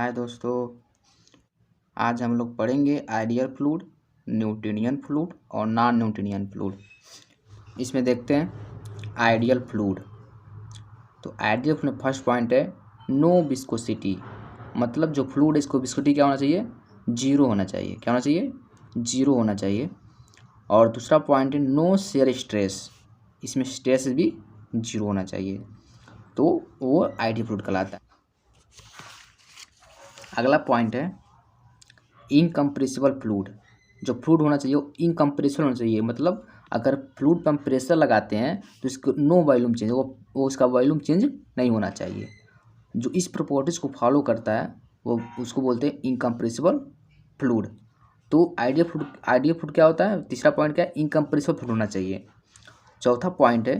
हाय दोस्तों, आज हम लोग पढ़ेंगे आइडियल फ्लूइड, न्यूटोनियन फ्लूइड और नॉन न्यूटोनियन फ्लूइड। इसमें देखते हैं आइडियल फ्लूइड। तो आइडियल फ्लूइड में फर्स्ट पॉइंट है नो विस्कोसिटी, मतलब जो फ्लूइड है इसको विस्कोसिटी क्या होना चाहिए, जीरो होना चाहिए। क्या होना चाहिए, जीरो होना चाहिए। और दूसरा पॉइंट है नो शेयर स्ट्रेस, इसमें स्ट्रेस भी जीरो होना चाहिए, तो वो आइडियल फ्लूइड कहलाता है। अगला पॉइंट है इनकम्प्रेसिबल फ्लूइड। जो फ्लूइड होना चाहिए वो इनकम्प्रेसिबल होना चाहिए, मतलब अगर फ्लूइड पर हम प्रेशर लगाते हैं तो इसको नो वॉल्यूम चेंज, वो उसका वॉल्यूम चेंज नहीं होना चाहिए। जो इस प्रॉपर्टीज को फॉलो करता है वो उसको बोलते हैं इनकम्प्रेसिबल फ्लूइड। तो आइडियल फ्लूइड क्या होता है, तीसरा पॉइंट क्या है, इनकम्प्रेसिबल फ्लूइड होना चाहिए। चौथा पॉइंट है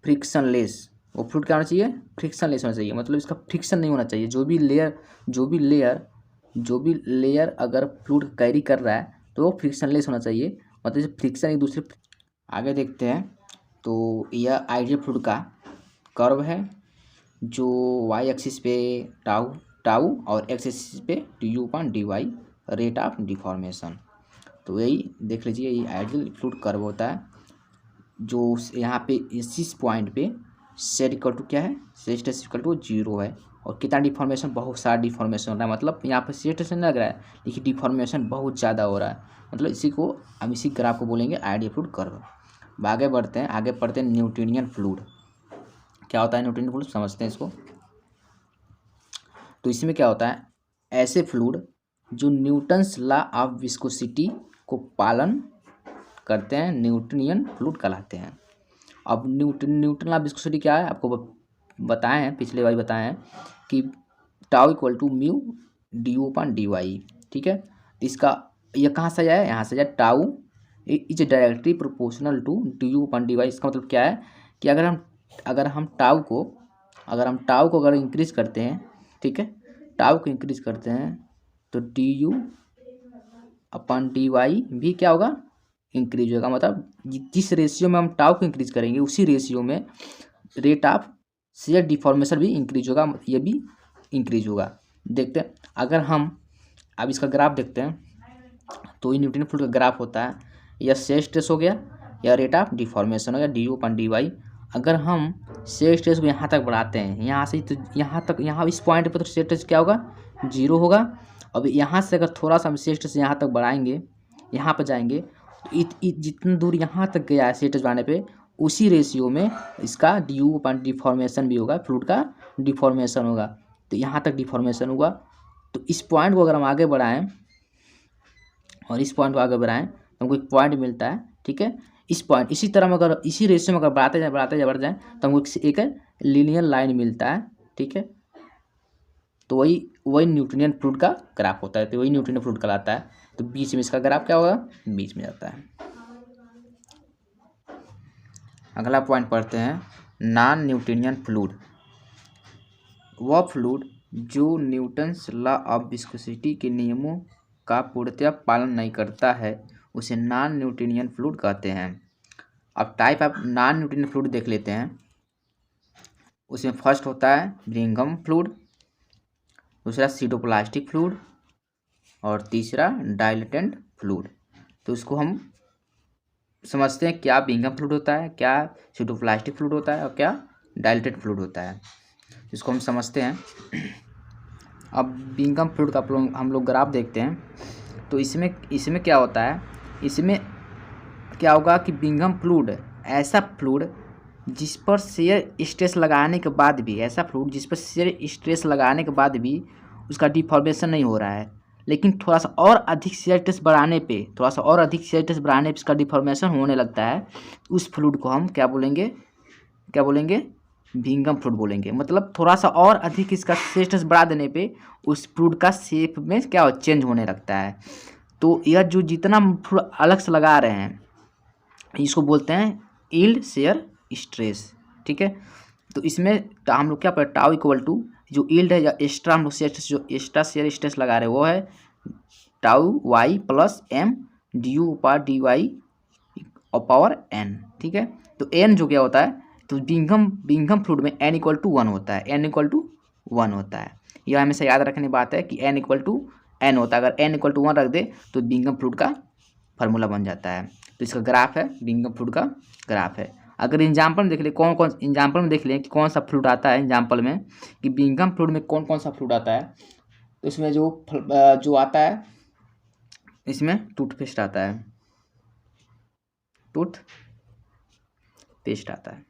फ्रिक्शनलेस। वो फ्लूइड क्या होना चाहिए, फ्रिक्शनलेस होना चाहिए, मतलब इसका फ्रिक्शन नहीं होना चाहिए। जो भी लेयर अगर फ्लूइड कैरी कर रहा है तो वो फ्रिक्शनलेस होना चाहिए, मतलब फ्रिक्शन एक दूसरे। आगे देखते हैं, तो यह आइडियल फ्लूइड का कर्व है, जो वाई एक्सिस पे टाउ टाउ और एक्स एक्सिस पे du/dy रेट ऑफ डिफॉर्मेशन। तो यही देख लीजिए, ये आइडियल फ्लूइड कर्व होता है। जो यहाँ पे इस पॉइंट पे सेट इक्वल टू क्या है, सेट इक्वल टू जीरो है। और कितना डिफॉर्मेशन, बहुत सारा डिफॉर्मेशन हो रहा है, मतलब यहाँ पे सेट नहीं लग रहा है लेकिन डिफॉर्मेशन बहुत ज़्यादा हो रहा है, मतलब इसी को हम इसी ग्राफ को बोलेंगे आइडियल फ्लूइड कर्व। आगे बढ़ते हैं, आगे पढ़ते हैं न्यूटोनियन फ्लूइड। क्या होता है न्यूटोनियन फ्लूइड, समझते हैं इसको। तो इसमें क्या होता है, ऐसे फ्लूइड जो न्यूटन्स लॉ ऑफ विस्कोसिटी को पालन करते हैं न्यूटोनियन फ्लूइड कहलाते हैं। अब न्यूटन लॉ ऑफ विस्कोसिटी क्या है, आपको बताए हैं, पिछले बार बताए हैं कि tau equal to mu du/dy, ठीक है। इसका ये कहाँ से आया है, यहाँ से आया, tau is directly proportional to du/dy। इसका मतलब क्या है कि अगर हम टाउ को अगर इंक्रीज करते हैं, ठीक है, टाउ को इंक्रीज करते हैं तो du/dy भी क्या होगा, इंक्रीज होगा। मतलब जिस रेशियो में हम टाउ को इंक्रीज करेंगे उसी रेशियो में रेट ऑफ शेयर डिफॉर्मेशन भी इंक्रीज होगा, ये भी इंक्रीज होगा। देखते हैं, अगर हम अब इसका ग्राफ देखते हैं, तो ये न्यूटन फ्लूइड का ग्राफ होता है, या शेयर स्ट्रेस हो गया या रेट ऑफ डिफॉर्मेशन हो गया du/dy। अगर हम शेयर स्ट्रेस को यहाँ तक बढ़ाते हैं, यहाँ से तो यहाँ तक, यहाँ इस पॉइंट पर तो शेयर स्ट्रेस क्या होगा, जीरो होगा। अब यहाँ से अगर थोड़ा सा हम शेयर स्ट्रेस यहाँ तक बढ़ाएंगे, यहाँ पर जाएंगे, तो जितनी दूर यहाँ तक गया है शेयर स्ट्रेस बढ़ाने पे, उसी रेशियो में इसका डिफॉर्मेशन भी होगा, फ्लूइड का डिफॉर्मेशन होगा। तो यहाँ तक डिफॉर्मेशन हुआ, तो इस पॉइंट को अगर हम आगे बढ़ाएं और इस पॉइंट को आगे बढ़ाएं तो हमको एक पॉइंट मिलता है, ठीक है। इस पॉइंट इसी तरह में अगर इसी रेशियो में अगर बढ़ाते जाए तो हमको एक लीनियर लाइन मिलता है, ठीक है। तो वही न्यूटोनियन फ्लूइड का ग्राफ होता है, तो वही न्यूटोनियन फ्लूइड कहलाता है। तो बीच में इसका ग्राफ क्या होगा, बीच में जाता है। अगला पॉइंट पढ़ते हैं नॉन न्यूटोनियन फ्लूइड। वह फ्लूइड जो न्यूटन्स लॉ ऑफ विस्कोसिटी के नियमों का पूर्णतः पालन नहीं करता है उसे नॉन न्यूटोनियन फ्लूइड कहते हैं। अब type of non Newtonian fluid देख लेते हैं। उसमें फर्स्ट होता है ब्रिंघम फ्लूइड, दूसरा सीडोप्लास्टिक फ्लूइड और तीसरा डाइलेटेंट फ्लूइड। तो इसको हम समझते हैं, क्या ब्रिंघम फ्लूइड होता है, क्या सीडोप्लास्टिक फ्लूइड होता है और क्या डाइलेटेंट फ्लूइड होता है, इसको हम समझते हैं। अब ब्रिंघम फ्लूइड का हम लोग ग्राफ देखते हैं। तो इसमें क्या होता है, इसमें क्या होगा कि ब्रिंघम फ्लूइड ऐसा फ्लूइड जिस पर शेयर स्ट्रेस लगाने के बाद भी, ऐसा फ्लूइड जिस पर शेयर स्ट्रेस लगाने के बाद भी उसका डिफॉर्मेशन नहीं हो रहा है, लेकिन थोड़ा सा और अधिक शेयर स्ट्रेस बढ़ाने पे इसका डिफॉर्मेशन होने लगता है, उस फ्लूइड को हम क्या बोलेंगे ब्रिंघम फ्लूइड बोलेंगे। मतलब थोड़ा सा और अधिक इसका शेयर स्ट्रेस बढ़ा देने पे उस फ्लूइड का शेप में क्या चेंज होने लगता है। तो यह जो जितना फ्लूइड अलग से लगा रहे हैं इसको बोलते हैं यील्ड शेयर स्ट्रेस, ठीक है। तो इसमें हम लोग क्या पढ़े, टाउ इक्वल टू जो यील्ड है या एक्स्ट्रा हम लोग जो एक्स्ट्रा शेयर स्ट्रेस लगा रहे हैं वो है tau y plus m du/dy और पावर n, ठीक है। तो n जो क्या होता है, तो ब्रिंघम फ्लूइड में n = 1 होता है, n = 1 होता है। यह हमेशा याद रखने बात है कि n इक्वल टू n होता है। अगर n इक्वल टू 1 रख दे तो बिंघम फ्लूइड का फार्मूला बन जाता है। तो इसका ग्राफ है, बिंघम फ्लूइड का ग्राफ है। अगर एग्जाम्पल में देख ले कौन कौन एग्जाम्पल में देख लें कि कौन सा फ्लूइड आता है एग्जाम्पल में, कि बिंघम फ्लूइड में कौन कौन सा फ्लूइड आता है। तो इसमें जो आता है, इसमें टूथपेस्ट आता है, टूथपेस्ट आता है।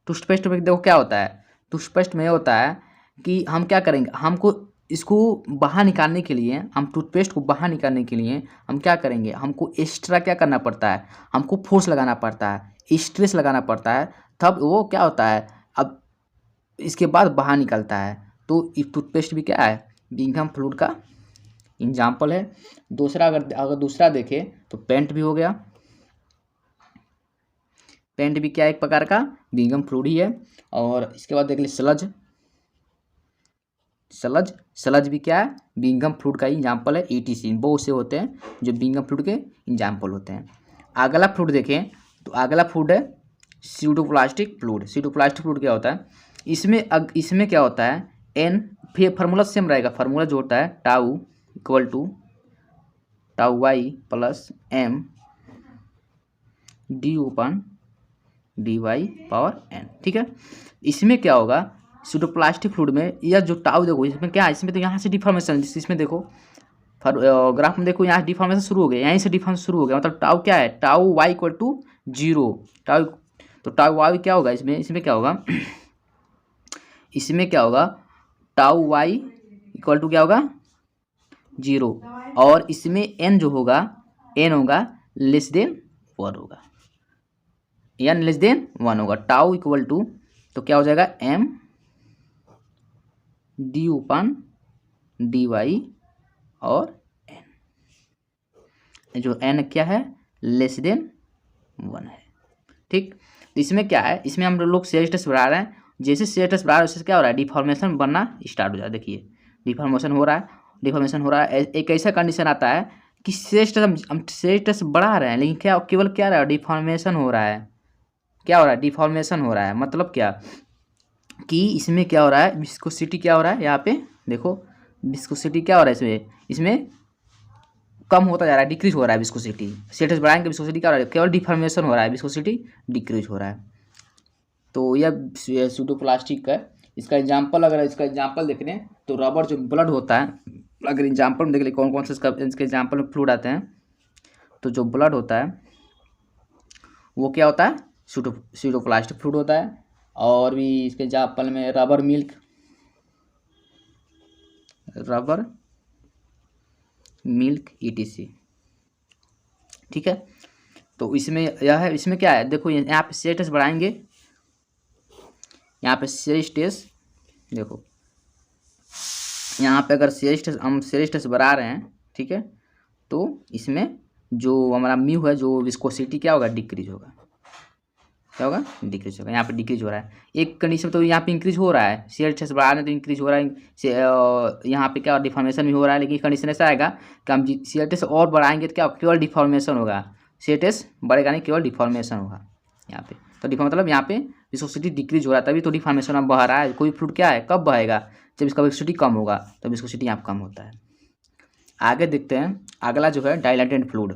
टूथपेस्ट में देखो क्या होता है, टूथपेस्ट में होता है कि हम क्या करेंगे, हमको इसको बाहर निकालने के लिए, हम टूथपेस्ट को बाहर निकालने के लिए हम क्या करेंगे, हमको एक्स्ट्रा क्या करना पड़ता है, हमको फोर्स लगाना पड़ता है, स्ट्रेस लगाना पड़ता है, तब वो क्या होता है, अब इसके बाद बाहर निकलता है। तो टूथपेस्ट भी क्या है, बिंघम फ्लूइड का एग्जाम्पल है। दूसरा अगर दूसरा देखें तो पेंट भी हो गया। पेंट भी क्या एक प्रकार का बिंघम फ्लूइड ही है। और इसके बाद देख ले सलज भी क्या है, बिंघम फ्लूइड का ही एग्जाम्पल है। ETC बहुत से होते हैं जो बिंघम फ्लूइड के एग्जाम्पल होते हैं। अगला फ्लूइड देखें तो अगला फ्लूइड है स्यूडोप्लास्टिक फ्लूइड। स्यूडोप्लास्टिक फ्लूइड क्या होता है, इसमें क्या होता है, n फिर फार्मूला सेम रहेगा। फार्मूला जो होता है tau equal to tau y plus m d/dy/n, ठीक है। इसमें क्या होगा, स्यूडोप्लास्टिक फ्लूइड में यह जो टाउ देखो, इसमें क्या है, इसमें तो यहाँ से डिफॉर्मेशन, इसमें देखो ग्राफ में देखो यहाँ डिफॉर्मेशन शुरू हो गया, यहीं से डिफॉर्मेशन शुरू हो गया। मतलब टाउ क्या है, tau y equal to 0। Tau तो टाउ y क्या होगा, इसमें क्या होगा इसमें क्या होगा, टाउ y इक्वल टू क्या होगा 0। और इसमें n जो होगा, n होगा लेस देन 1 होगा, n लेस देन 1 होगा। टाउ इक्वल टू तो क्या हो जाएगा m d/dy और n, जो n क्या है लेस देन 1 है, ठीक। तो इसमें क्या है, इसमें हम लोग शेयर स्ट्रेस बढ़ा रहे हैं। जैसे शेयर स्ट्रेस बढ़ा रहे हैं उससे क्या हो रहा है, डिफॉर्मेशन बनना स्टार्ट हो जाता है। देखिए डिफॉर्मेशन हो रहा है। एक ऐसा कंडीशन आता है कि शेयर स्ट्रेस बढ़ा रहे हैं, लेकिन क्या केवल क्या रहा है, डिफॉर्मेशन हो रहा है। क्या हो रहा है, डिफॉर्मेशन हो रहा है। मतलब क्या कि इसमें क्या हो रहा है, विस्कोसिटी क्या हो रहा है, यहाँ पे देखो विस्कोसिटी क्या हो रहा है, इसमें कम होता जा रहा है, डिक्रीज हो रहा है विस्कोसिटी। स्टेटस बढ़ाएंगे विस्कोसिटी क्या हो रहा है, केवल डिफॉर्मेशन हो रहा है, विस्कोसिटी डिक्रीज हो रहा है। तो यह स्यूडोप्लास्टिक है। इसका एग्जाम्पल देख लें तो रबर जो ब्लड होता है, अगर एग्जाम्पल में देख लें कौन कौन से इसके एग्जाम्पल में फ्लूइड आते हैं, तो जो ब्लड होता है वो क्या होता है, स्यूडोप्लास्टिक फ्लूइड होता है। और भी इसके एग्जाम्पल में रबर मिल्क ETC, ठीक है। तो इसमें यह है, इसमें क्या है, देखो यहाँ पे शेयर स्ट्रेस बढ़ाएंगे, यहाँ पे शेयर स्ट्रेस देखो, यहाँ पे अगर हम शेयर स्ट्रेस बढ़ा रहे हैं, ठीक है, तो इसमें जो हमारा म्यू है, जो विस्कोसिटी क्या होगा, डिक्रीज होगा। क्या होगा, डिक्रीज होगा। यहाँ पे डिक्रीज हो रहा है। एक कंडीशन तो यहाँ पे इंक्रीज हो रहा है, शेयर स्ट्रेस बढ़ा रहे हैं तो इंक्रीज हो रहा है, यहाँ पे क्या डिफॉर्मेशन भी हो रहा है। लेकिन कंडीशन ऐसा आएगा कि हम शेयर स्ट्रेस और बढ़ाएंगे तो क्या केवल डिफॉर्मेशन होगा, शेयर स्ट्रेस बढ़ेगा नहीं, केवल डिफॉर्मेशन होगा यहाँ पे। तो मतलब यहाँ पे विस्कोसिटी डिक्रीज हो रहा है, तभी तो डिफॉर्मेशन अब बढ़ रहा है। कोई फ्लूइड क्या है, कब बढ़ेगा, जब इसका विस्कोसिटी कम होगा, तब विस्कोसिटी यहाँ कम होता है। आगे देखते हैं, अगला जो है डाइलेटेंट फ्लूइड।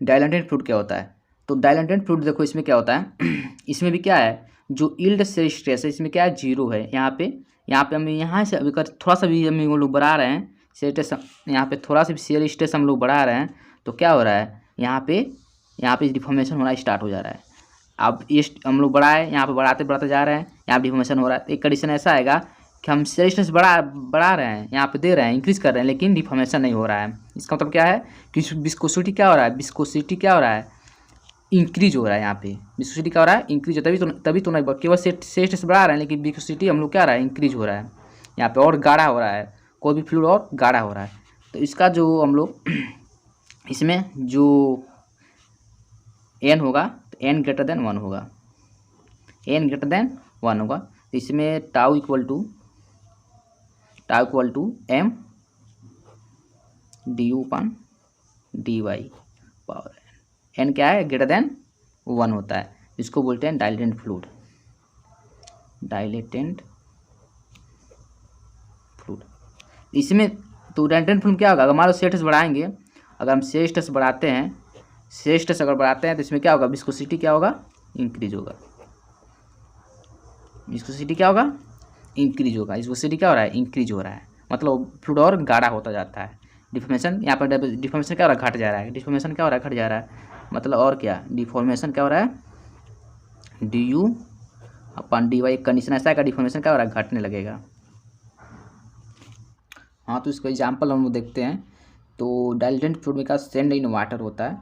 डाइलेटेंट फ्लूइड क्या होता है, तो डाइलेटेंट फ्लूइड देखो इसमें क्या होता है इसमें भी क्या है, जो यील्ड शेयर स्ट्रेस है इसमें क्या है, 0 है। यहाँ पे हम यहाँ से अभी थोड़ा सा भी हम लोग बढ़ा रहे हैं शेयर स्ट्रेस, यहाँ पे थोड़ा सा भी शेयर स्ट्रेस हम लोग बढ़ा रहे हैं, तो क्या हो रहा है, यहाँ पे डिफॉर्मेशन होना स्टार्ट हो जा रहा है। अब ये हम लोग बढ़ाए, यहाँ पे बढ़ाते जा रहे हैं, यहाँ डिफॉर्मेशन हो रहा है। एक कंडीशन ऐसा आएगा कि हम शेयर स्ट्रेस बढ़ा रहे हैं, यहाँ पे दे रहे हैं, इंक्रीज कर रहे हैं, लेकिन डिफॉर्मेशन नहीं हो रहा है। इसका मतलब क्या है कि विस्कोसिटी क्या हो रहा है, इंक्रीज हो रहा है। यहाँ पे विस्कोसिटी क्या हो रहा है, इंक्रीज हो, तभी तो नहीं, केवल शेयर स्ट्रेस बढ़ा रहे हैं, लेकिन विस्कोसिटी हम लोग क्या रहा है, इंक्रीज हो रहा है। यहाँ पे और गाढ़ा हो रहा है, कोई भी फ्लूइड और गाढ़ा हो रहा है। तो इसका जो हम लोग इसमें जो n होगा, तो n ग्रेटर देन 1 होगा, तो इसमें tau equal to m du/dy power n क्या है, ग्रेटर देन 1 होता है। इसको बोलते हैं डाइलेटेंट फ्लूइड। इसमें तो डाइलेटेड फिल्म क्या होगा, अगर मान लो सेट बढ़ाएंगे, अगर हम सेट बढ़ाते हैं, सेट अगर बढ़ाते हैं तो इसमें क्या होगा, विस्कोसिटी क्या होगा, इंक्रीज होगा। विस्कोसिटी क्या होगा, इंक्रीज होगा। विस्कोसिटी क्या हो रहा है, इंक्रीज हो रहा है, मतलब फ्लूइड और गाढ़ा होता जाता है। डिफॉर्मेशन यहाँ पर डिफॉर्मेशन क्या हो रहा है, घट जा रहा है। डिफॉर्मेशन क्या हो रहा है, घट जा रहा है, मतलब और क्या, डिफॉर्मेशन क्या हो रहा है, du/dy। एक कंडीशन ऐसा है का डिफॉर्मेशन क्या हो रहा है, घटने लगेगा। हाँ, तो इसका एग्जाम्पल हम लोग देखते हैं। तो डाइल्यूटेड फ्लूइड का सेंड इन वाटर होता है,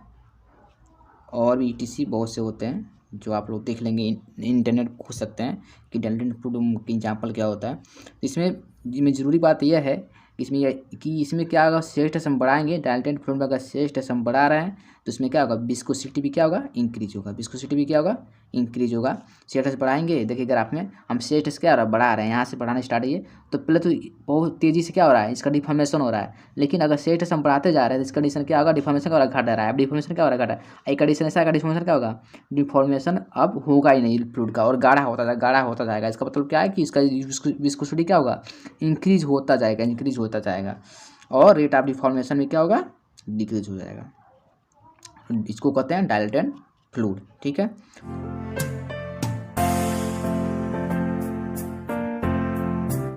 और भी ETC बहुत से होते हैं जो आप लोग देख लेंगे, इंटरनेट खोज सकते हैं कि डाइल्यूटेड फ्लूइड का एग्जाम्पल क्या होता है। इसमें ज़रूरी बात यह है कि इसमें क्या होगा, सेट हम बढ़ाएंगे, डाइल्यूटेड फ्लूइड में अगर सेट हम बढ़ा रहे हैं तो इसमें क्या होगा, विस्कोसिटी भी क्या होगा, इंक्रीज होगा। विस्कोसिटी भी क्या होगा, इंक्रीज होगा। सेट बढ़ाएंगे, देखिए ग्राफ में हम सेट क्या हो रहा है, बढ़ा रहे हैं, यहाँ से बढ़ाना स्टार्ट किए तो पहले तो बहुत तेज़ी से क्या हो रहा है, इसका डिफॉर्मेशन हो रहा है। लेकिन अगर सेट हम बढ़ाते जा रहे हैं तो इसका कंडीशन क्या होगा, डिफॉर्मेशन क्या हो रहा है, घट रहा है। अब डिफॉर्मेशन क्या हो रहा है, घटा। एक कंडीशन ऐसा है, डिफॉर्मेशन क्या होगा, डिफॉर्मेशन अब होगा ही नहीं फ्लूइड का, और गाढ़ा होता जाएगा। इसका मतलब क्या है कि इसका विस्कोसिटी क्या होगा, इंक्रीज होता जाएगा, और रेट ऑफ डिफॉर्मेशन में क्या होगा, डिक्रीज हो जाएगा। इसको कहते हैं डाइल्यूटेड फ्लूइड। ठीक है।